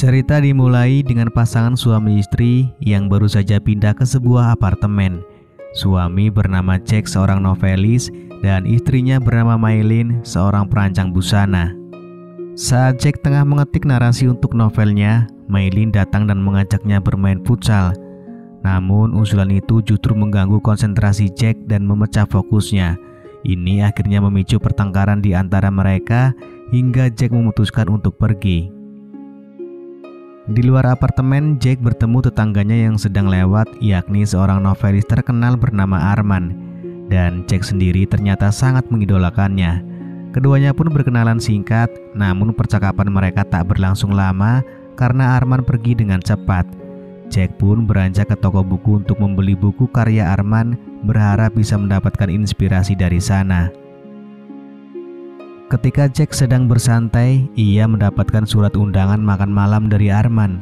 Cerita dimulai dengan pasangan suami istri yang baru saja pindah ke sebuah apartemen. Suami bernama Jack, seorang novelis, dan istrinya bernama Maylin, seorang perancang busana. Saat Jack tengah mengetik narasi untuk novelnya, Maylin datang dan mengajaknya bermain futsal. Namun usulan itu justru mengganggu konsentrasi Jack dan memecah fokusnya. Ini akhirnya memicu pertengkaran di antara mereka hingga Jack memutuskan untuk pergi. Di luar apartemen, Jack bertemu tetangganya yang sedang lewat, yakni seorang novelis terkenal bernama Arman. Dan Jack sendiri ternyata sangat mengidolakannya. Keduanya pun berkenalan singkat, namun percakapan mereka tak berlangsung lama karena Arman pergi dengan cepat. Jack pun beranjak ke toko buku untuk membeli buku karya Arman, berharap bisa mendapatkan inspirasi dari sana. Ketika Jack sedang bersantai, ia mendapatkan surat undangan makan malam dari Arman.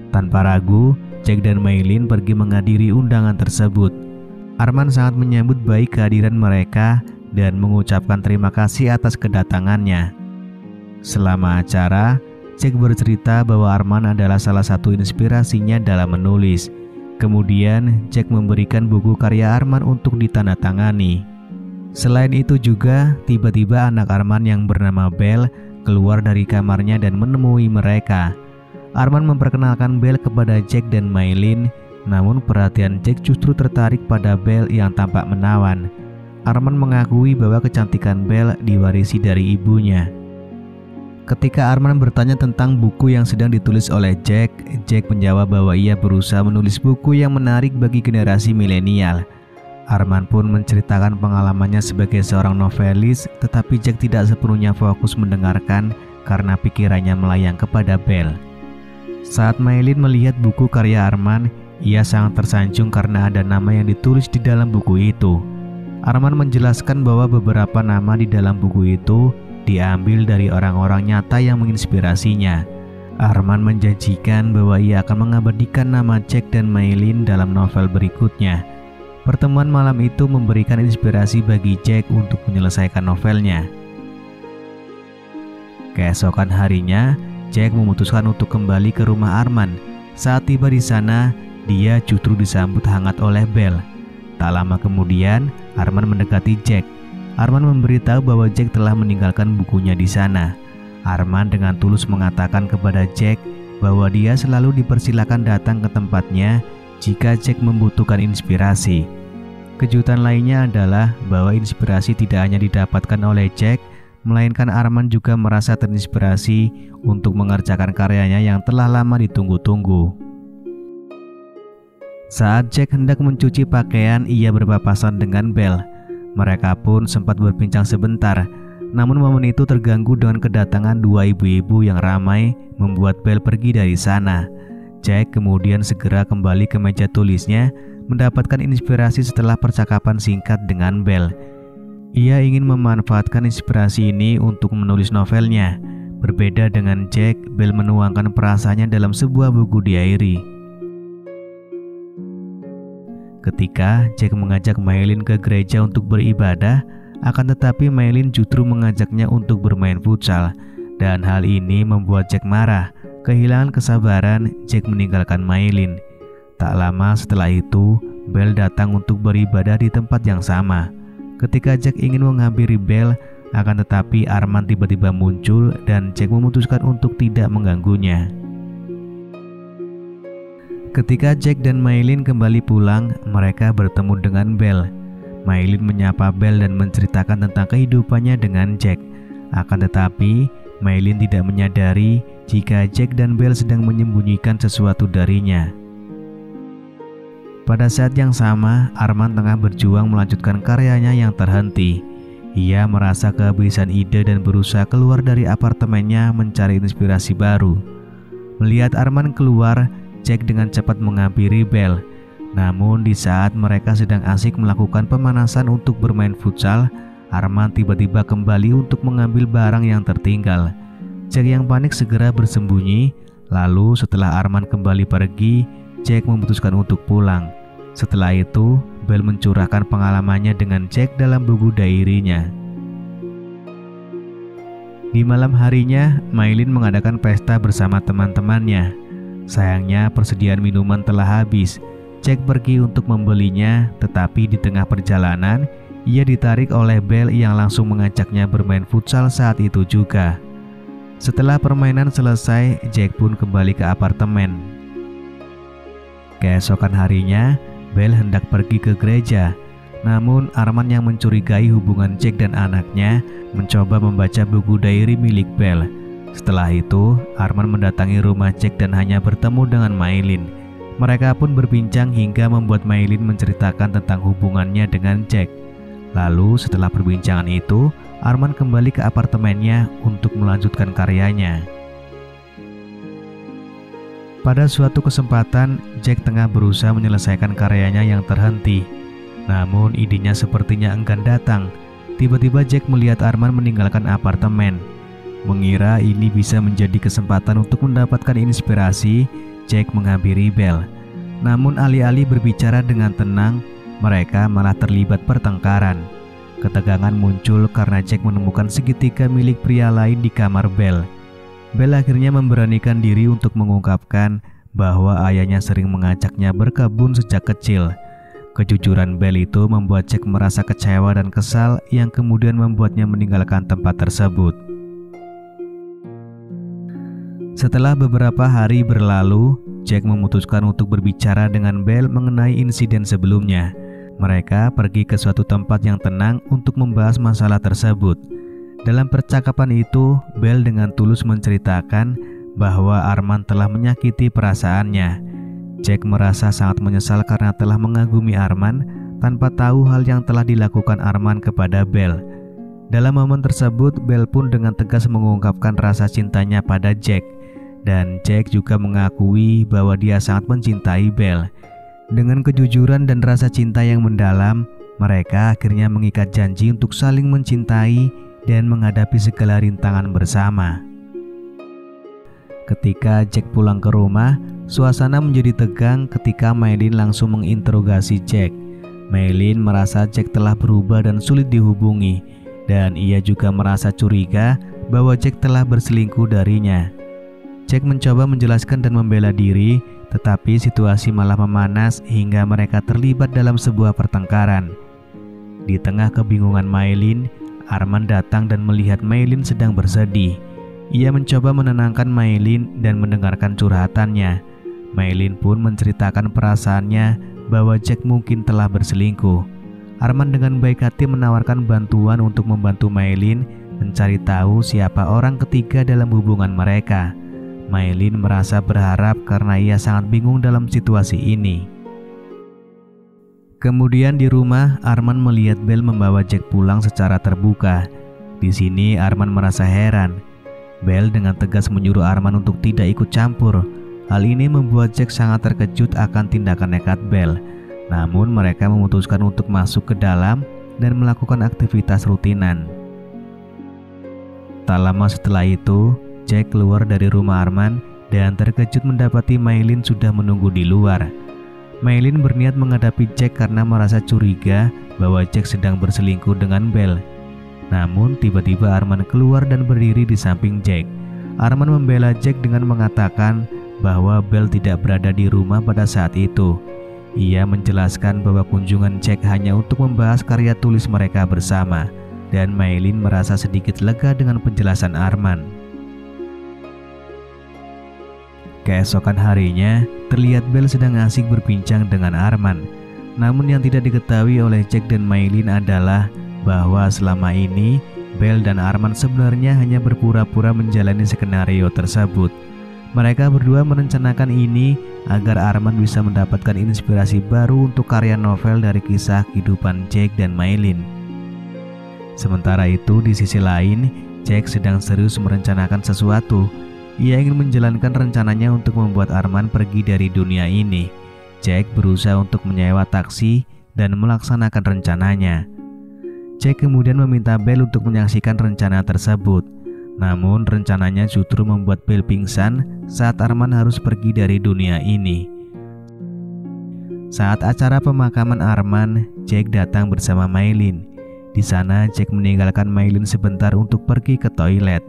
Tanpa ragu, Jack dan Maylin pergi menghadiri undangan tersebut. Arman sangat menyambut baik kehadiran mereka dan mengucapkan terima kasih atas kedatangannya. Selama acara, Jack bercerita bahwa Arman adalah salah satu inspirasinya dalam menulis. Kemudian, Jack memberikan buku karya Arman untuk ditandatangani. Selain itu juga, tiba-tiba anak Arman yang bernama Belle keluar dari kamarnya dan menemui mereka. Arman memperkenalkan Belle kepada Jack dan Maylin, namun perhatian Jack justru tertarik pada Belle yang tampak menawan. Arman mengakui bahwa kecantikan Belle diwarisi dari ibunya. Ketika Arman bertanya tentang buku yang sedang ditulis oleh Jack, Jack menjawab bahwa ia berusaha menulis buku yang menarik bagi generasi milenial. Arman pun menceritakan pengalamannya sebagai seorang novelis, tetapi Jack tidak sepenuhnya fokus mendengarkan karena pikirannya melayang kepada Belle. Saat Maylin melihat buku karya Arman, ia sangat tersanjung karena ada nama yang ditulis di dalam buku itu. Arman menjelaskan bahwa beberapa nama di dalam buku itu diambil dari orang-orang nyata yang menginspirasinya. Arman menjanjikan bahwa ia akan mengabadikan nama Jack dan Maylin dalam novel berikutnya. Pertemuan malam itu memberikan inspirasi bagi Jack untuk menyelesaikan novelnya. Keesokan harinya, Jack memutuskan untuk kembali ke rumah Arman. Saat tiba di sana, dia justru disambut hangat oleh Belle. Tak lama kemudian, Arman mendekati Jack. Arman memberitahu bahwa Jack telah meninggalkan bukunya di sana. Arman dengan tulus mengatakan kepada Jack bahwa dia selalu dipersilakan datang ke tempatnya jika Jack membutuhkan inspirasi. Kejutan lainnya adalah bahwa inspirasi tidak hanya didapatkan oleh Jack, melainkan Arman juga merasa terinspirasi untuk mengerjakan karyanya yang telah lama ditunggu-tunggu. Saat Jack hendak mencuci pakaian, ia berpapasan dengan Belle. Mereka pun sempat berbincang sebentar, namun momen itu terganggu dengan kedatangan dua ibu-ibu yang ramai membuat Belle pergi dari sana. Jack kemudian segera kembali ke meja tulisnya, mendapatkan inspirasi setelah percakapan singkat dengan Belle. Ia ingin memanfaatkan inspirasi ini untuk menulis novelnya. Berbeda dengan Jack, Belle menuangkan perasaannya dalam sebuah buku diary. Ketika Jack mengajak Maylin ke gereja untuk beribadah, akan tetapi Maylin justru mengajaknya untuk bermain futsal, dan hal ini membuat Jack marah. Kehilangan kesabaran, Jack meninggalkan Maylin. Tak lama setelah itu, Belle datang untuk beribadah di tempat yang sama. Ketika Jack ingin menghampiri Belle, akan tetapi Arman tiba-tiba muncul dan Jack memutuskan untuk tidak mengganggunya. Ketika Jack dan Maylin kembali pulang, mereka bertemu dengan Belle. Maylin menyapa Belle dan menceritakan tentang kehidupannya dengan Jack. Akan tetapi, Maylin tidak menyadari jika Jack dan Belle sedang menyembunyikan sesuatu darinya. Pada saat yang sama, Arman tengah berjuang melanjutkan karyanya yang terhenti. Ia merasa kehabisan ide dan berusaha keluar dari apartemennya mencari inspirasi baru. Melihat Arman keluar, Jack dengan cepat menghampiri Belle. Namun di saat mereka sedang asik melakukan pemanasan untuk bermain futsal, Arman tiba-tiba kembali untuk mengambil barang yang tertinggal. Jack yang panik segera bersembunyi. Lalu setelah Arman kembali pergi, Jack memutuskan untuk pulang. Setelah itu, Belle mencurahkan pengalamannya dengan Jack dalam buku diary-nya. Di malam harinya, Maylin mengadakan pesta bersama teman-temannya. Sayangnya persediaan minuman telah habis. Jack pergi untuk membelinya, tetapi di tengah perjalanan, ia ditarik oleh Belle yang langsung mengajaknya bermain futsal saat itu juga. Setelah permainan selesai, Jack pun kembali ke apartemen. Keesokan harinya, Belle hendak pergi ke gereja. Namun Arman yang mencurigai hubungan Jack dan anaknya mencoba membaca buku diary milik Belle. Setelah itu, Arman mendatangi rumah Jack dan hanya bertemu dengan Maylin. Mereka pun berbincang hingga membuat Maylin menceritakan tentang hubungannya dengan Jack. Lalu setelah perbincangan itu, Arman kembali ke apartemennya untuk melanjutkan karyanya. Pada suatu kesempatan, Jack tengah berusaha menyelesaikan karyanya yang terhenti. Namun idenya sepertinya enggan datang. Tiba-tiba Jack melihat Arman meninggalkan apartemen. Mengira ini bisa menjadi kesempatan untuk mendapatkan inspirasi, Jack menghampiri Belle. Namun alih-alih berbicara dengan tenang, mereka malah terlibat pertengkaran. Ketegangan muncul karena Jack menemukan segitiga milik pria lain di kamar Belle. Belle akhirnya memberanikan diri untuk mengungkapkan bahwa ayahnya sering mengajaknya berkebun sejak kecil. Kejujuran Belle itu membuat Jack merasa kecewa dan kesal yang kemudian membuatnya meninggalkan tempat tersebut. Setelah beberapa hari berlalu, Jack memutuskan untuk berbicara dengan Belle mengenai insiden sebelumnya. Mereka pergi ke suatu tempat yang tenang untuk membahas masalah tersebut. Dalam percakapan itu, Belle dengan tulus menceritakan bahwa Arman telah menyakiti perasaannya. Jack merasa sangat menyesal karena telah mengagumi Arman tanpa tahu hal yang telah dilakukan Arman kepada Belle. Dalam momen tersebut, Belle pun dengan tegas mengungkapkan rasa cintanya pada Jack. Dan Jack juga mengakui bahwa dia sangat mencintai Belle. Dengan kejujuran dan rasa cinta yang mendalam, mereka akhirnya mengikat janji untuk saling mencintai dan menghadapi segala rintangan bersama. Ketika Jack pulang ke rumah, suasana menjadi tegang ketika Maylin langsung menginterogasi Jack. Maylin merasa Jack telah berubah dan sulit dihubungi, dan ia juga merasa curiga bahwa Jack telah berselingkuh darinya. Jack mencoba menjelaskan dan membela diri, tetapi situasi malah memanas hingga mereka terlibat dalam sebuah pertengkaran. Di tengah kebingungan Maylin, Arman datang dan melihat Maylin sedang bersedih. Ia mencoba menenangkan Maylin dan mendengarkan curhatannya. Maylin pun menceritakan perasaannya bahwa Jack mungkin telah berselingkuh. Arman dengan baik hati menawarkan bantuan untuk membantu Maylin mencari tahu siapa orang ketiga dalam hubungan mereka. Maylin merasa berharap karena ia sangat bingung dalam situasi ini. Kemudian di rumah, Arman melihat Belle membawa Jack pulang secara terbuka. Di sini Arman merasa heran. Belle dengan tegas menyuruh Arman untuk tidak ikut campur. Hal ini membuat Jack sangat terkejut akan tindakan nekat Belle. Namun mereka memutuskan untuk masuk ke dalam dan melakukan aktivitas rutinan. Tak lama setelah itu, Jack keluar dari rumah Arman dan terkejut mendapati Maylin sudah menunggu di luar. Maylin berniat menghadapi Jack karena merasa curiga bahwa Jack sedang berselingkuh dengan Belle. Namun tiba-tiba Arman keluar dan berdiri di samping Jack. Arman membela Jack dengan mengatakan bahwa Belle tidak berada di rumah pada saat itu. Ia menjelaskan bahwa kunjungan Jack hanya untuk membahas karya tulis mereka bersama, dan Maylin merasa sedikit lega dengan penjelasan Arman. Keesokan harinya, terlihat Belle sedang asik berbincang dengan Arman. Namun yang tidak diketahui oleh Jack dan Maylin adalah bahwa selama ini Belle dan Arman sebenarnya hanya berpura-pura menjalani skenario tersebut. Mereka berdua merencanakan ini agar Arman bisa mendapatkan inspirasi baru untuk karya novel dari kisah kehidupan Jack dan Maylin. Sementara itu di sisi lain, Jack sedang serius merencanakan sesuatu. Ia ingin menjalankan rencananya untuk membuat Arman pergi dari dunia ini. Jack berusaha untuk menyewa taksi dan melaksanakan rencananya. Jack kemudian meminta Belle untuk menyaksikan rencana tersebut. Namun rencananya justru membuat Belle pingsan saat Arman harus pergi dari dunia ini. Saat acara pemakaman Arman, Jack datang bersama Maylin. Di sana Jack meninggalkan Maylin sebentar untuk pergi ke toilet.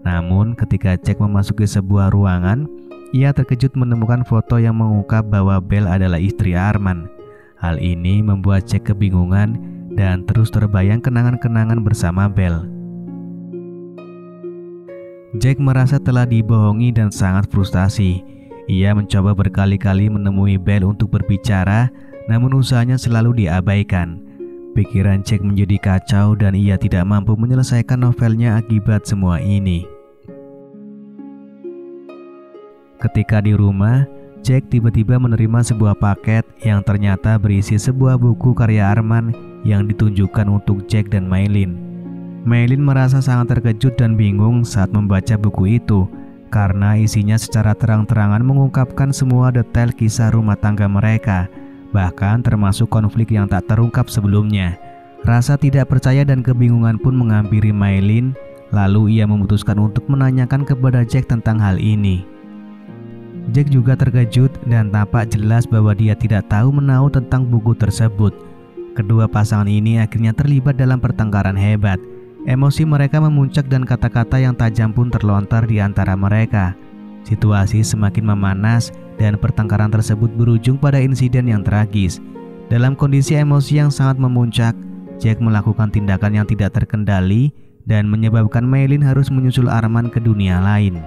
Namun ketika Jack memasuki sebuah ruangan, ia terkejut menemukan foto yang mengungkap bahwa Belle adalah istri Arman. Hal ini membuat Jack kebingungan dan terus terbayang kenangan-kenangan bersama Belle. Jack merasa telah dibohongi dan sangat frustasi. Ia mencoba berkali-kali menemui Belle untuk berbicara, namun usahanya selalu diabaikan. Pikiran Jack menjadi kacau dan ia tidak mampu menyelesaikan novelnya akibat semua ini. Ketika di rumah, Jack tiba-tiba menerima sebuah paket yang ternyata berisi sebuah buku karya Arman yang ditunjukkan untuk Jack dan Maylin. Maylin merasa sangat terkejut dan bingung saat membaca buku itu karena isinya secara terang-terangan mengungkapkan semua detail kisah rumah tangga mereka, bahkan termasuk konflik yang tak terungkap sebelumnya. Rasa tidak percaya dan kebingungan pun menghampiri Maylin, lalu ia memutuskan untuk menanyakan kepada Jack tentang hal ini. Jack juga terkejut dan tampak jelas bahwa dia tidak tahu menahu tentang buku tersebut. Kedua pasangan ini akhirnya terlibat dalam pertengkaran hebat. Emosi mereka memuncak dan kata-kata yang tajam pun terlontar di antara mereka. Situasi semakin memanas dan pertengkaran tersebut berujung pada insiden yang tragis. Dalam kondisi emosi yang sangat memuncak, Jack melakukan tindakan yang tidak terkendali dan menyebabkan Maylin harus menyusul Arman ke dunia lain.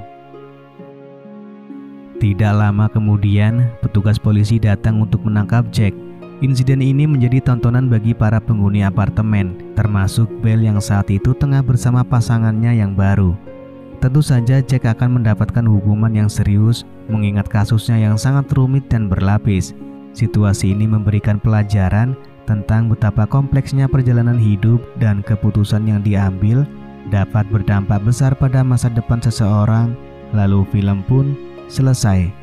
Tidak lama kemudian, petugas polisi datang untuk menangkap Jack. Insiden ini menjadi tontonan bagi para penghuni apartemen, termasuk Belle yang saat itu tengah bersama pasangannya yang baru. Tentu saja Jack akan mendapatkan hukuman yang serius mengingat kasusnya yang sangat rumit dan berlapis. Situasi ini memberikan pelajaran tentang betapa kompleksnya perjalanan hidup dan keputusan yang diambil dapat berdampak besar pada masa depan seseorang. Lalu film pun selesai.